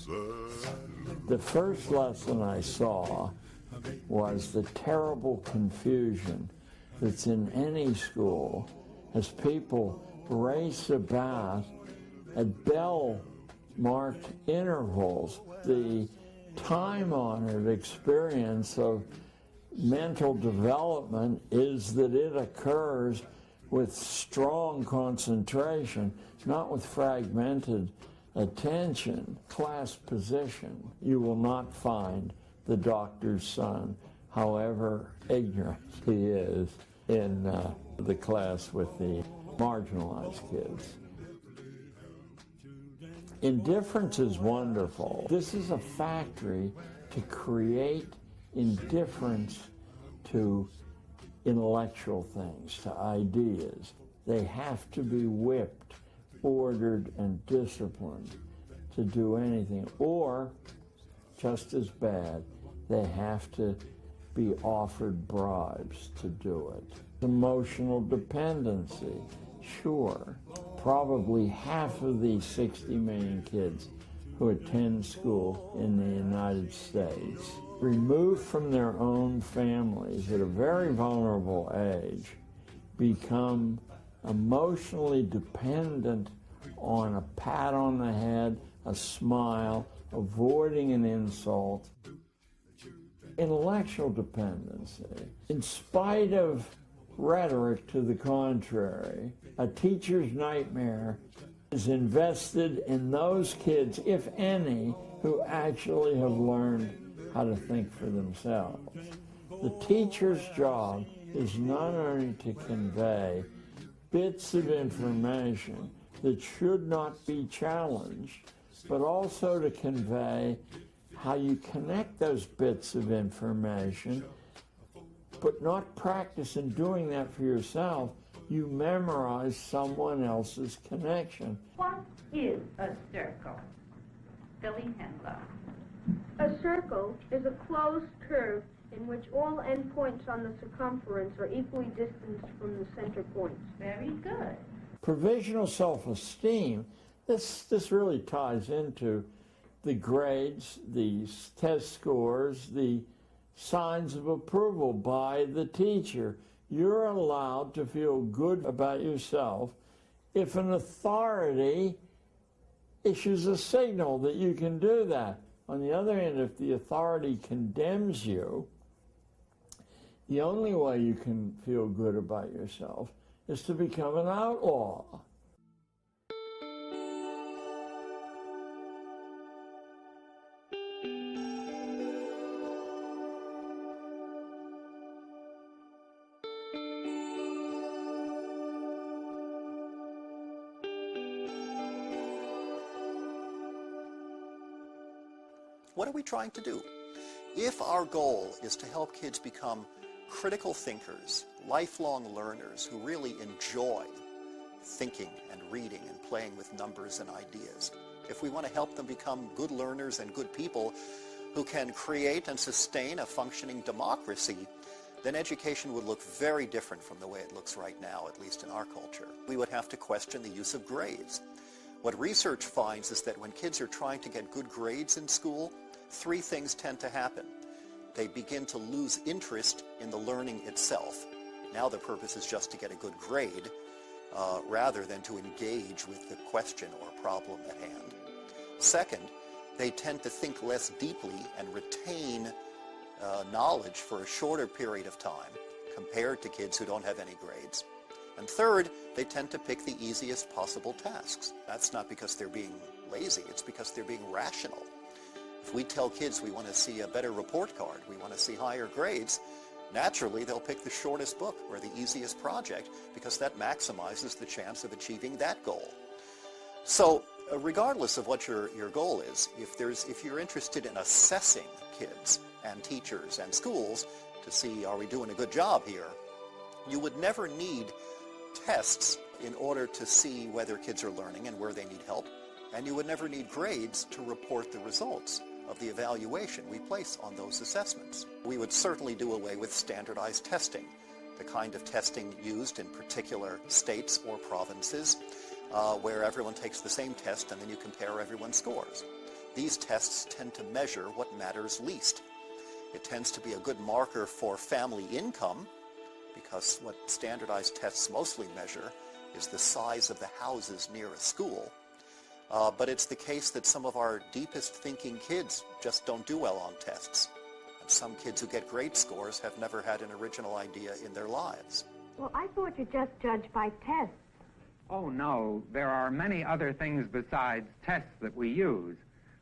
The first lesson I saw was the terrible confusion that's in any school as people race about at bell-marked intervals. The time-honored experience of mental development is that it occurs with strong concentration, not with fragmented attention. Class position. You will not find the doctor's son, however ignorant he is, in the class with the marginalized kids. Indifference is wonderful. This is a factory to create indifference to intellectual things, to ideas. They have to be whipped, ordered, and disciplined to do anything. Or, just as bad, they have to be offered bribes to do it. Emotional dependency, sure. Probably half of these 60 million kids who attend school in the United States, removed from their own families at a very vulnerable age, become emotionally dependent on a pat on the head, a smile, avoiding an insult. Intellectual dependency. In spite of rhetoric to the contrary, a teacher's nightmare is invested in those kids, if any, who actually have learned how to think for themselves. The teacher's job is not only to convey bits of information that should not be challenged, but also to convey how you connect those bits of information, but not practice in doing that for yourself. You memorize someone else's connection. What is a circle? Billy Henlow. A circle is a closed curve in which all endpoints on the circumference are equally distanced from the center points. Very good. Provisional self-esteem, this really ties into the grades, the test scores, the signs of approval by the teacher. You're allowed to feel good about yourself if an authority issues a signal that you can do that. On the other hand, if the authority condemns you, the only way you can feel good about yourself is to become an outlaw. What are we trying to do? If our goal is to help kids become critical thinkers, lifelong learners who really enjoy thinking and reading and playing with numbers and ideas, if we want to help them become good learners and good people who can create and sustain a functioning democracy, then education would look very different from the way it looks right now, at least in our culture. We would have to question the use of grades. What research finds is that when kids are trying to get good grades in school, three things tend to happen. They begin to lose interest in the learning itself. Now the purpose is just to get a good grade rather than to engage with the question or problem at hand. Second, they tend to think less deeply and retain knowledge for a shorter period of time compared to kids who don't have any grades. And third, they tend to pick the easiest possible tasks. That's not because they're being lazy, it's because they're being rational. If we tell kids we want to see a better report card, we want to see higher grades, naturally they'll pick the shortest book or the easiest project because that maximizes the chance of achieving that goal. So regardless of what your goal is, if you're interested in assessing kids and teachers and schools to see are we doing a good job here, you would never need tests in order to see whether kids are learning and where they need help, and you would never need grades to report the results of the evaluation we place on those assessments. We would certainly do away with standardized testing, the kind of testing used in particular states or provinces where everyone takes the same test and then you compare everyone's scores. these tests tend to measure what matters least. It tends to be a good marker for family income, because what standardized tests mostly measure is the size of the houses near a school. But it's the case that some of our deepest thinking kids just don't do well on tests. And some kids who get great scores have never had an original idea in their lives. Well, I thought you just judged by tests. Oh, no. There are many other things besides tests that we use.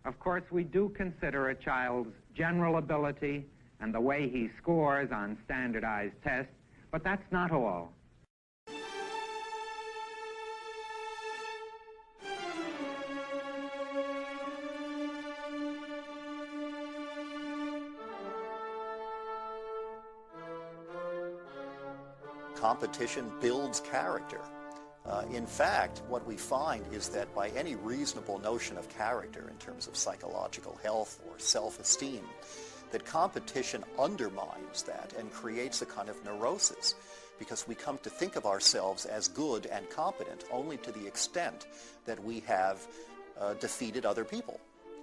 Of course, we do consider a child's general ability and the way he scores on standardized tests, but that's not all. Competition builds character. In fact, what we find is that by any reasonable notion of character in terms of psychological health or self-esteem, that competition undermines that and creates a kind of neurosis, because we come to think of ourselves as good and competent only to the extent that we have defeated other people.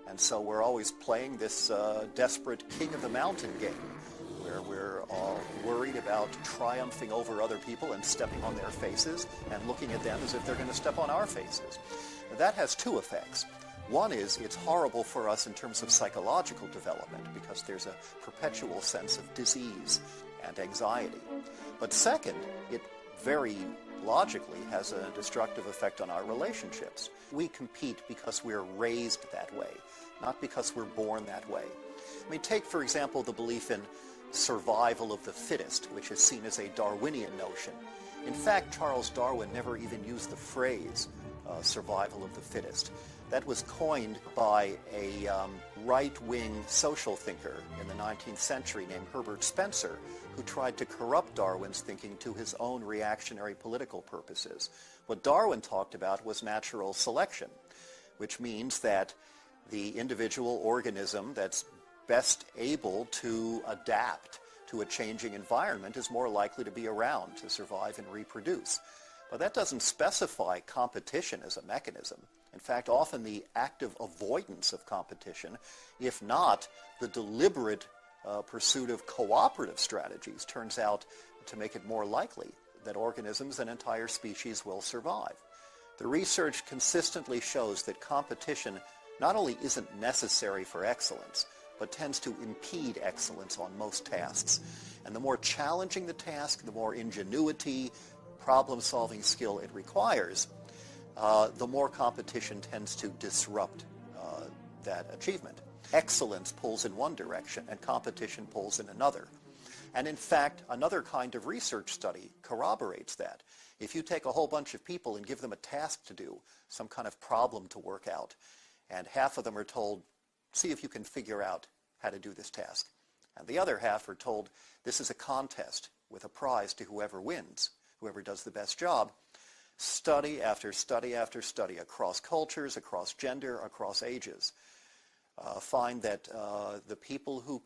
And so we're always playing this desperate king of the mountain game, where we're all worried about triumphing over other people and stepping on their faces and looking at them as if they're going to step on our faces. That has two effects. One is it's horrible for us in terms of psychological development, because there's a perpetual sense of disease and anxiety. But second, it very logically has a destructive effect on our relationships. We compete because we're raised that way, not because we're born that way. I mean, take, for example, the belief in survival of the fittest, which is seen as a Darwinian notion. In fact, Charles Darwin never even used the phrase survival of the fittest. That was coined by a right-wing social thinker in the 19th century named Herbert Spencer, who tried to corrupt Darwin's thinking to his own reactionary political purposes. What Darwin talked about was natural selection, which means that the individual organism that's best able to adapt to a changing environment is more likely to be around to survive and reproduce. But that doesn't specify competition as a mechanism. In fact, often the active avoidance of competition, if not the deliberate pursuit of cooperative strategies, turns out to make it more likely that organisms and entire species will survive. The research consistently shows that competition not only isn't necessary for excellence, but tends to impede excellence on most tasks. And the more challenging the task, the more ingenuity, problem-solving skill it requires, the more competition tends to disrupt that achievement. Excellence pulls in one direction, and competition pulls in another. And in fact, another kind of research study corroborates that. If you take a whole bunch of people and give them a task to do, some kind of problem to work out, and half of them are told, see if you can figure out how to do this task, and the other half are told, this is a contest with a prize to whoever wins, whoever does the best job, study after study after study across cultures, across gender, across ages, find that the people who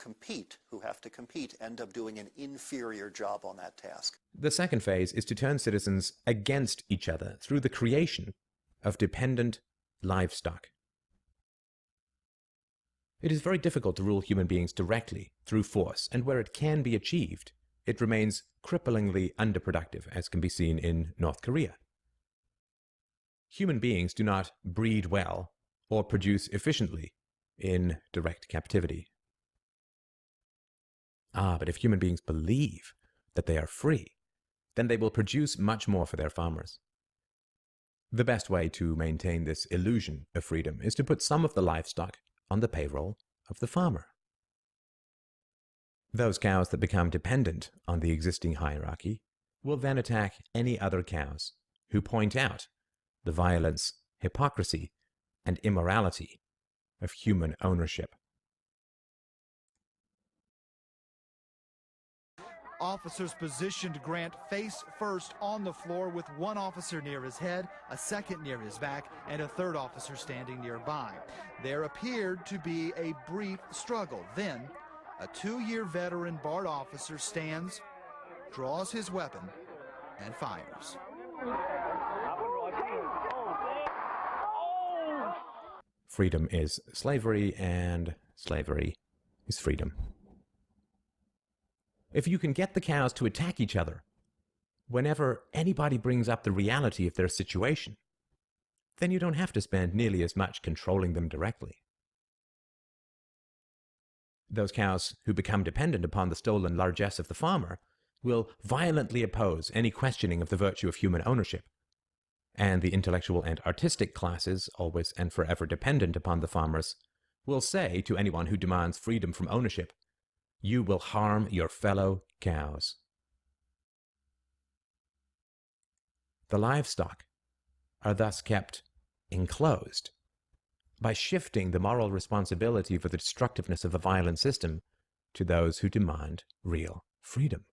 have to compete, end up doing an inferior job on that task. The second phase is to turn citizens against each other through the creation of dependent livestock. It is very difficult to rule human beings directly through force, and where it can be achieved, it remains cripplingly underproductive, as can be seen in North Korea. Human beings do not breed well or produce efficiently in direct captivity. But if human beings believe that they are free, then they will produce much more for their farmers. The best way to maintain this illusion of freedom is to put some of the livestock on the payroll of the farmer. Those cows that become dependent on the existing hierarchy will then attack any other cows who point out the violence, hypocrisy, and immorality of human ownership. Officers positioned Grant face first on the floor, with one officer near his head, a second near his back, and a third officer standing nearby. There appeared to be a brief struggle. Then, a 2-year veteran BART officer stands, draws his weapon, and fires. freedom is slavery, and slavery is freedom. If you can get the cows to attack each other whenever anybody brings up the reality of their situation, then you don't have to spend nearly as much controlling them directly. Those cows who become dependent upon the stolen largesse of the farmer will violently oppose any questioning of the virtue of human ownership, and the intellectual and artistic classes, always and forever dependent upon the farmers, will say to anyone who demands freedom from ownership, "You will harm your fellow cows." The livestock are thus kept enclosed by shifting the moral responsibility for the destructiveness of the violent system to those who demand real freedom.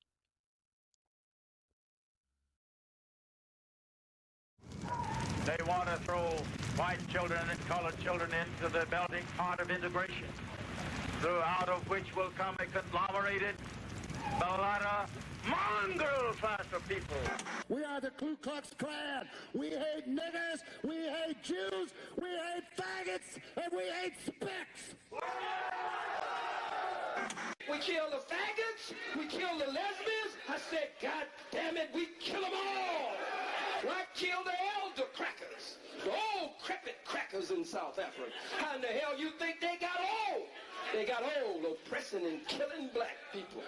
They want to throw white children and colored children into the melting pot of integration, out of which will come a conglomerated, mulatto, mongrel class of people. We are the Ku Klux Klan. We hate niggers, we hate Jews, we hate faggots, and we hate spicks. We kill the faggots, we kill the lesbians. I said, God damn it, we kill them all. Why kill the elder crackers? The old crepit crackers in South Africa. How in the hell you think they got old? They got old oppressing and killing black people.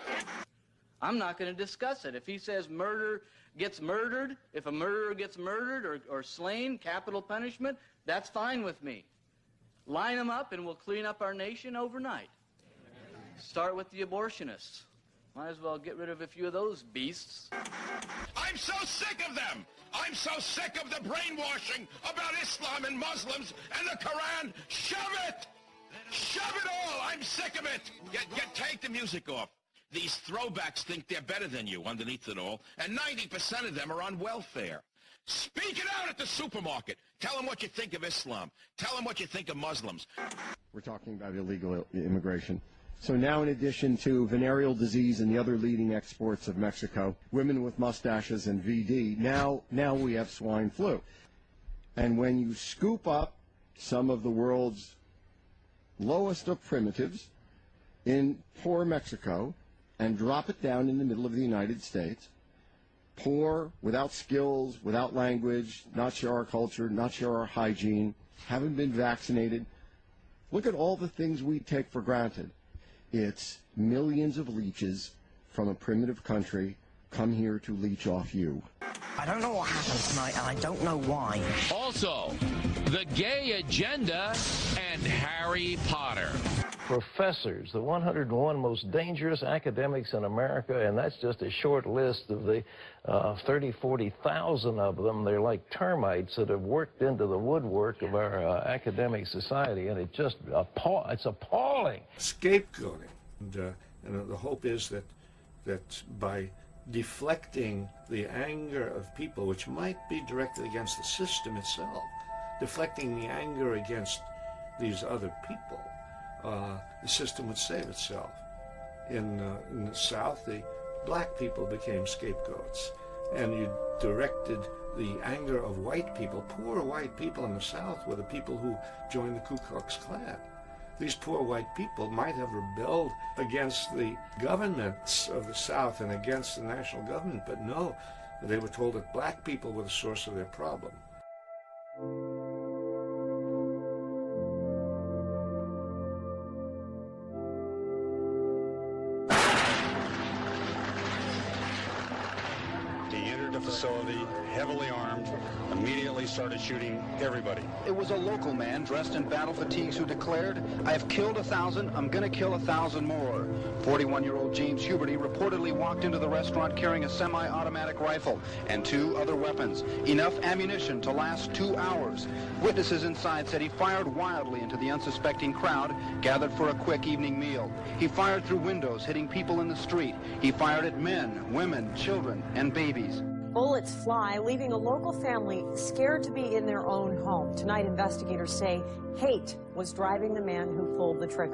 I'm not going to discuss it. If he says murder gets murdered, if a murderer gets murdered or slain, capital punishment, that's fine with me. Line them up and we'll clean up our nation overnight. Start with the abortionists. Might as well get rid of a few of those beasts. I'm so sick of them! I'm so sick of the brainwashing about Islam and Muslims and the Quran. Shove it! Shove it all! I'm sick of it! Take the music off. These throwbacks think they're better than you underneath it all, and 90% of them are on welfare. Speak it out at the supermarket. Tell them what you think of Islam. Tell them what you think of Muslims. We're talking about illegal immigration. So now, in addition to venereal disease and the other leading exports of Mexico, women with mustaches and VD, now we have swine flu. And when you scoop up some of the world's lowest of primitives in poor Mexico and drop it down in the middle of the United States, poor, without skills, without language, not sure our culture, not sure our hygiene, haven't been vaccinated, look at all the things we take for granted. It's millions of leeches from a primitive country come here to leech off you. I don't know what happened tonight, and I don't know why. Also, the gay agenda and Harry Potter. Professors, the 101 most dangerous academics in America, and that's just a short list of the 40,000 of them. They're like termites that have worked into the woodwork of our academic society, and it's just it's appalling. Scapegoating, and the hope is that by deflecting the anger of people, which might be directed against the system itself, deflecting the anger against these other people, the system would save itself. In the South, the black people became scapegoats, and you directed the anger of white people. Poor white people in the South were the people who joined the Ku Klux Klan. These poor white people might have rebelled against the governments of the South and against the national government, but no, they were told that black people were the source of their problem. Facility, heavily armed, immediately started shooting everybody. It was a local man dressed in battle fatigues who declared, "I have killed 1,000, I'm going to kill 1,000 more." 41-year-old James Huberty reportedly walked into the restaurant carrying a semi-automatic rifle and 2 other weapons, enough ammunition to last 2 hours. Witnesses inside said he fired wildly into the unsuspecting crowd gathered for a quick evening meal. He fired through windows, hitting people in the street. He fired at men, women, children, and babies. Bullets fly, leaving a local family scared to be in their own home. Tonight, investigators say hate was driving the man who pulled the trigger.